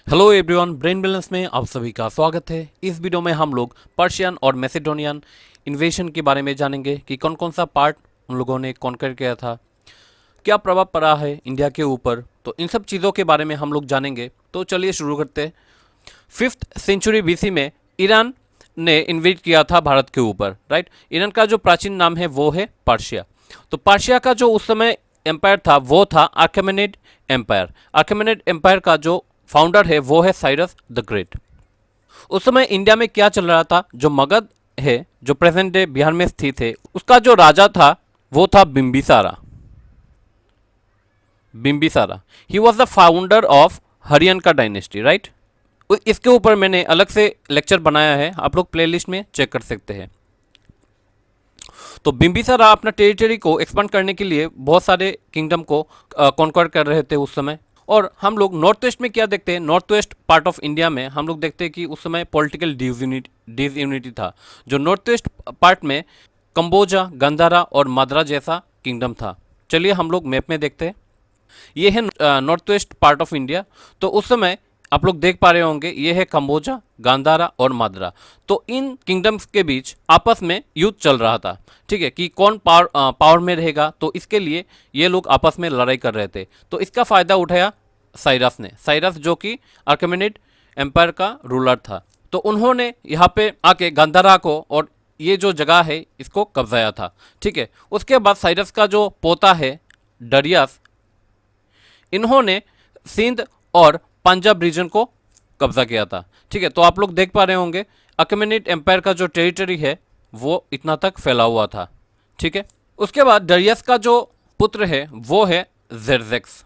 Hello everyone, brain balance में आप सभी का स्वागत है। इस वीडियो में हम लोग पर्शियन और मैसेडोनियन इन्वेजन के बारे में जानेंगे कि कौन कौन सा पार्ट उन लोगों ने कॉन्कर किया था, क्या प्रभाव पड़ा है इंडिया के ऊपर। तो इन सब चीज़ों के बारे में हम लोग जानेंगे। तो चलिए शुरू करते हैं। 5th सेंचुरी बीसी में ईरान ने इन्वेड किया था भारत के ऊपर, राइट। ईरान का जो प्राचीन नाम है वो है पर्शिया। तो पर्शिया का जो उस समय एम्पायर था वो था आर्केमेनिड एम्पायर। आर्केमेनिड एम्पायर का जो फाउंडर है वो है साइरस द ग्रेट। उस समय इंडिया में क्या चल रहा था, जो मगध है जो प्रेजेंट डे बिहार में स्थित है, उसका जो राजा था वो था Bimbisara. Bimbisara he was the founder of Haryanka dynasty, right. इसके ऊपर मैंने अलग से लेक्चर बनाया है, आप लोग प्लेलिस्ट में चेक कर सकते हैं। तो बिम्बिसारा अपना टेरिटरी को एक्सपांड करने के लिए बहुत सारे किंगडम को कॉन्कर कर रहे थे उस समय। और हम लोग नॉर्थ वेस्ट में क्या देखते हैं, north west part of India में हम लोग देखते हैं कि उस समय पॉलिटिकल डिसयूनिटी था। जो नॉर्थ वेस्ट पार्ट में कंबोजा, गंधारा और मद्रा जैसा किंगडम था। चलिए हम लोग मैप में देखते हैं। ये है north west part of India. तो उस समय आप लोग देख पा रहे होंगे ये है कंबोजा, गांधारा और मद्रा। तो इन किंगडम्स के बीच आपस में युद्ध चल रहा था, ठीक है, कि कौन पावर में रहेगा। तो इसके लिए ये लोग आपस में लड़ाई कर रहे थे। तो इसका फायदा उठाया साइरस ने। साइरस जो कि आर्केमेनिड एम्पायर का रूलर था। तो उन्होंने यहाँ पे आके गांधारा को और ये जो जगह है इसको कब्जाया था, ठीक है। उसके बाद साइरस का जो पोता है डरियस, इन्होंने सिंध और पंजाब रीजन को कब्जा किया था, ठीक है। तो आप लोग देख पा रहे होंगे अकेमेनिड एम्पायर का जो टेरिटरी है वो इतना तक फैला हुआ था, ठीक है। उसके बाद डरियस का जो पुत्र है वो है जेरजेक्स।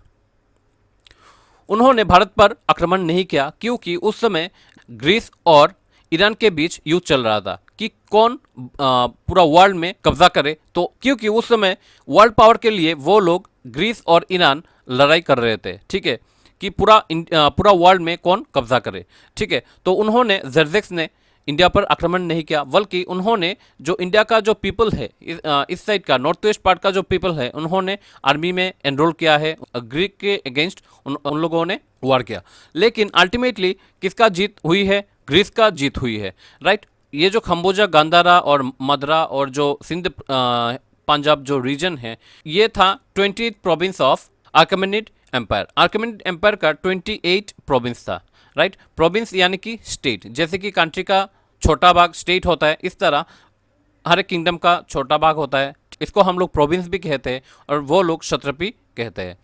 उन्होंने भारत पर आक्रमण नहीं किया क्योंकि उस समय ग्रीस और ईरान के बीच युद्ध चल रहा था कि कौन पूरा वर्ल्ड में कब्जा करे। तो क्योंकि उस समय वर्ल्ड पावर के लिए वो लोग ग्रीस और ईरान लड़ाई कर रहे थे, ठीक है, कि पूरा वर्ल्ड में कौन कब्जा करे, ठीक है। तो उन्होंने जेरजेक्स ने इंडिया पर आक्रमण नहीं किया, बल्कि उन्होंने जो इंडिया का जो पीपल है इस साइड का नॉर्थ वेस्ट पार्ट का जो पीपल है उन्होंने आर्मी में एनरोल किया है। ग्रीक के अगेंस्ट उन लोगों ने वार किया। लेकिन अल्टीमेटली किसका जीत हुई है, ग्रीस का जीत हुई है, राइट। ये जो खम्बोजा, गांधारा और मद्रा और जो सिंध पंजाब जो रीजन है ये था 20th province of Achaemenid empire. Achaemenid empire का 28 प्रोविंस था, राइट। प्रोविंस यानी कि स्टेट, जैसे कि कंट्री का छोटा भाग स्टेट होता है, इस तरह हर एक किंगडम का छोटा भाग होता है। इसको हम लोग प्रोविंस भी कहते हैं और वो लोग क्षत्रपी कहते हैं।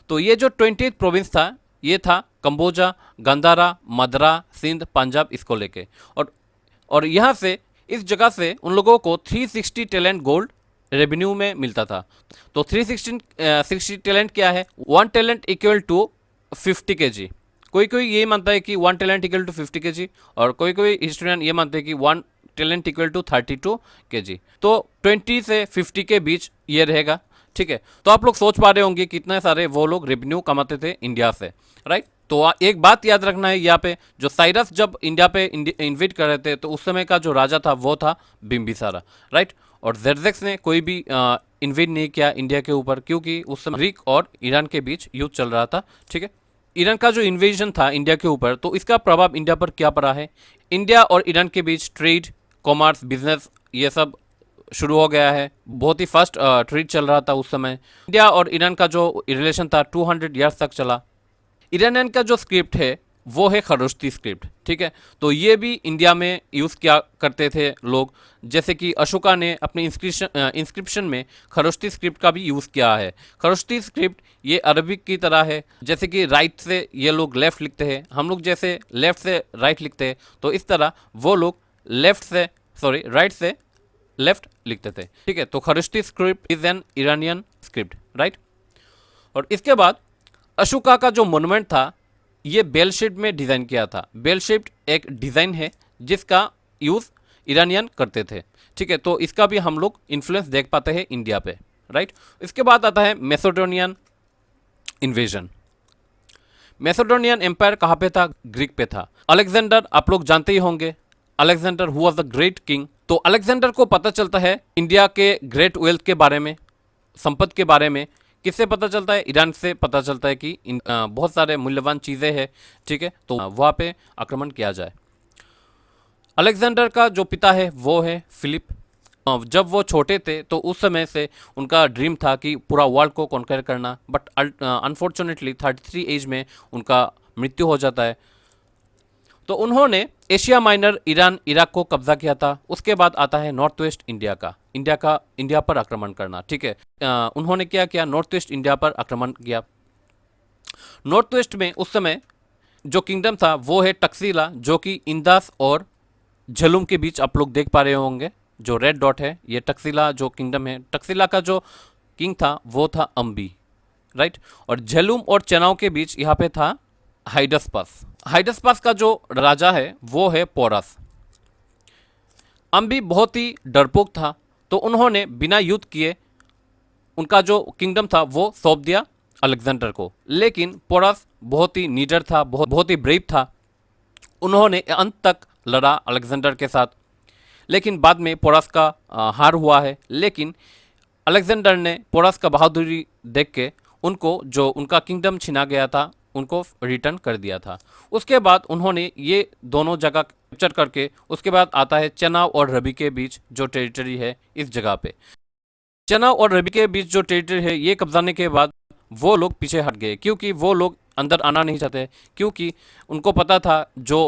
तो ये जो 28 प्रोविंस था ये था कंबोजा, गांधारा, मद्रा, सिंध, पंजाब, इसको लेके। और यहाँ से इस जगह से उन लोगों को 360 टैलेंट गोल्ड रेवेन्यू में मिलता था। तो 360 टैलेंट क्या है, 1 टैलेंट इक्वल टू 50 kg। कोई कोई ये मानता है कि 1 टैलेंट इक्वल टू 50 kg और कोई कोई हिस्टोरियन ये मानते हैं कि 1 टैलेंट इक्वल टू 32 kg। तो 20 से 50 के बीच ये रहेगा, ठीक है। तो आप लोग सोच पा रहे होंगे कितने सारे वो लोग रेवेन्यू कमाते थे इंडिया से, राइट। तो एक बात याद रखना है यहाँ पे, जो साइरस जब इंडिया पे इन्वेट कर रहे थे तो उस समय का जो राजा था वो था बिम्बिसारा, राइट। और जेरजेक्स ने कोई भी इन्वेट नहीं किया इंडिया के ऊपर क्योंकि उस समय ग्रीक और ईरान के बीच युद्ध चल रहा था, ठीक है। ईरान का जो इन्वेजन था इंडिया के ऊपर तो इसका प्रभाव इंडिया पर क्या पड़ा है। इंडिया और ईरान के बीच ट्रेड, कॉमर्स, बिजनेस ये सब शुरू हो गया है। बहुत ही फास्ट ट्रेड चल रहा था उस समय। इंडिया और ईरान का जो रिलेशन था 200 ईयर्स तक चला। ईरानियन का जो स्क्रिप्ट है वो है खरोष्टी स्क्रिप्ट, ठीक है। तो ये भी इंडिया में यूज़ किया करते थे लोग, जैसे कि अशोका ने अपने इंस्क्रिप्शन में खरोष्टी स्क्रिप्ट का भी यूज़ किया है। खरोष्टी स्क्रिप्ट ये अरबिक की तरह है, जैसे कि राइट से ये लोग लेफ़्ट लिखते हैं, हम लोग जैसे लेफ़्ट से राइट लिखते हैं, तो इस तरह वो लोग राइट से लेफ़्ट लिखते थे, ठीक है। तो Kharosthi script is an Iranian script, right. और इसके बाद अशोका का जो मोनुमेंट था ये बेल शेप में डिज़ाइन किया था। बेल शेप एक डिज़ाइन है जिसका यूज़ ईरानियन करते थे, ठीक है। तो इसका भी हम लोग इन्फ्लुएंस देख पाते हैं इंडिया पे, राइट। इसके बाद आता है मैसेडोनियन इन्वेजन। मैसेडोनियन एम्पायर कहाँ पे था, ग्रीक पे था। अलेक्जेंडर आप लोग जानते ही होंगे, Alexander who was the great king. तो अलेक्जेंडर को पता चलता है इंडिया के ग्रेट वेल्थ के बारे में, संपत्ति के बारे में, किससे पता चलता है? ईरान से पता चलता है कि बहुत सारे मूल्यवान चीज़ें हैं, ठीक है, तो वहाँ पे आक्रमण किया जाए। अलेक्जेंडर का जो पिता है वो है फिलिप। जब वो छोटे थे तो उस समय से उनका ड्रीम था कि पूरा वर्ल्ड को कॉन्कर करना, बट अनफॉर्चुनेटली 33 एज में उनका मृत्यु हो जाता है। तो उन्होंने एशिया माइनर, ईरान, इराक को कब्जा किया था। उसके बाद आता है नॉर्थ वेस्ट इंडिया पर आक्रमण करना, ठीक है। उन्होंने क्या किया? नॉर्थ वेस्ट इंडिया पर आक्रमण किया। नॉर्थ वेस्ट में उस समय जो किंगडम था वो है टक्सीला, जो कि इंदास और झेलुम के बीच आप लोग देख पा रहे होंगे। जो रेड डॉट है ये टक्सीला जो किंगडम है। टक्सीला का जो किंग था वो था अम्बी, राइट। और झेलुम और चेनाव के बीच यहाँ पे था हाइडसपास। हाइडसपास का जो राजा है वो है पोरस। अम्बी बहुत ही डरपोक था, तो उन्होंने बिना युद्ध किए उनका जो किंगडम था वो सौंप दिया अलेक्जेंडर को। लेकिन पोरस बहुत ही नीडर था, बहुत ही ब्रेव था। उन्होंने अंत तक लड़ा अलेक्जेंडर के साथ, लेकिन बाद में पोरस का हार हुआ है। लेकिन अलेक्जेंडर ने पोरस का बहादुरी देख के उनको जो उनका किंगडम छिना गया था उनको रिटर्न कर दिया था। उसके बाद उन्होंने ये दोनों जगह कैप्चर करके, उसके बाद आता है चेनाब और रबी के बीच जो टेरिटरी है, इस जगह पे चेनाब और रबी के बीच जो टेरिटरी है ये कब्जाने के बाद वो लोग पीछे हट गए, क्योंकि वो लोग अंदर आना नहीं चाहते, क्योंकि उनको पता था जो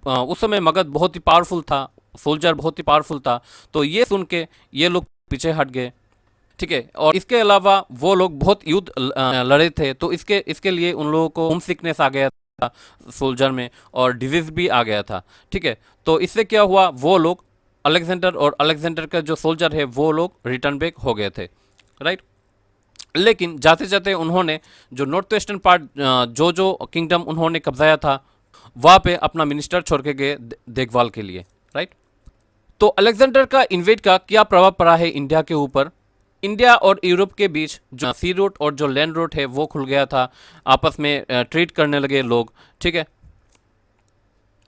उस समय मगध बहुत ही पावरफुल था, सोल्जर बहुत ही पावरफुल था। तो ये सुन के ये लोग पीछे हट गए, ठीक है। और इसके अलावा वो लोग बहुत युद्ध लड़े थे, तो इसके लिए उन लोगों को होम सिकनेस आ गया था सोल्जर में, और डिजीज भी आ गया था, ठीक है। तो इससे क्या हुआ, वो लोग अलेक्जेंडर का जो सोल्जर है वो लोग रिटर्न बैक हो गए थे, राइट। लेकिन जाते जाते उन्होंने जो नॉर्थ वेस्टर्न पार्ट जो किंगडम उन्होंने कब्जाया था वहाँ पे अपना मिनिस्टर छोड़ के गए देखभाल के लिए, राइट। तो अलेक्जेंडर का इन्वेड का क्या प्रभाव पड़ा है इंडिया के ऊपर? इंडिया और यूरोप के बीच जो सी रूट और जो लैंड रूट है वो खुल गया था, आपस में ट्रेड करने लगे लोग, ठीक है।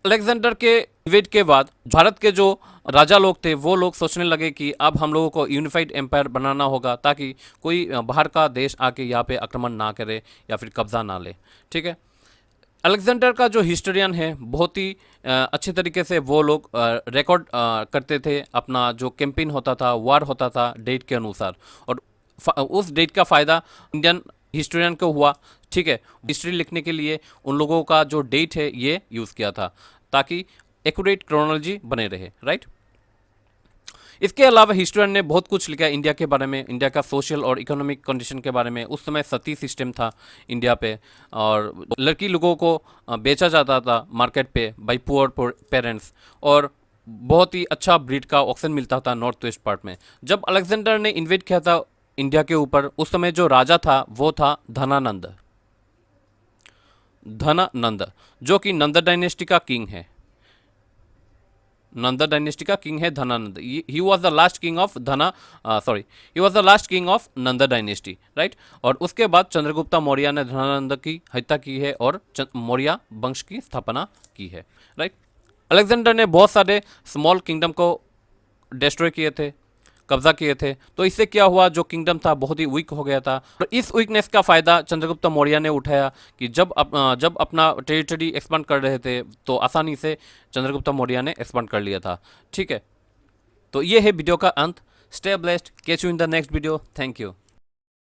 अलेक्जेंडर के इन्वेड के बाद भारत के जो राजा लोग थे वो लोग सोचने लगे कि अब हम लोगों को यूनिफाइड एम्पायर बनाना होगा, ताकि कोई बाहर का देश आके यहाँ पे आक्रमण ना करे या फिर कब्जा ना ले, ठीक है। अलेक्जेंडर का जो हिस्टोरियन है बहुत ही अच्छे तरीके से वो लोग रिकॉर्ड करते थे अपना जो कैंपेन होता था, वार होता था डेट के अनुसार, और उस डेट का फ़ायदा इंडियन हिस्टोरियन को हुआ, ठीक है। हिस्ट्री लिखने के लिए उन लोगों का जो डेट है ये यूज़ किया था, ताकि एक्यूरेट क्रोनोलॉजी बने रहे, राइट। इसके अलावा हिस्टोरियन ने बहुत कुछ लिखा इंडिया के बारे में, इंडिया का सोशल और इकोनॉमिक कंडीशन के बारे में। उस समय सती सिस्टम था इंडिया पे, और लड़की लोगों को बेचा जाता था मार्केट पे बाई पुअर पेरेंट्स, और बहुत ही अच्छा ब्रीड का ऑक्शन मिलता था नॉर्थ वेस्ट पार्ट में। जब अलेक्जेंडर ने इन्वेड किया था इंडिया के ऊपर, उस समय जो राजा था वो था धनानंद, जो कि नंद डायनेस्टी का किंग है। नंदा डायनेस्टी का किंग है धनानंद। ही was the last king of he was the last king of Nanda dynasty, right. और उसके बाद चंद्रगुप्ता मौर्य ने धनानंद की हत्या की है और मौर्य वंश की स्थापना की है, राइट। अलेक्जेंडर ने बहुत सारे स्मॉल किंगडम को डिस्ट्रॉय किए थे, कब्जा किए थे। तो इससे क्या हुआ, जो किंगडम था बहुत ही वीक हो गया था। और इस वीकनेस का फ़ायदा चंद्रगुप्त मौर्य ने उठाया कि जब अपना टेरिटरी एक्सपांड कर रहे थे तो आसानी से चंद्रगुप्त मौर्य ने एक्सपांड कर लिया था, ठीक है। तो ये है वीडियो का अंत। Stay blessed, catch you in the next video. Thank you.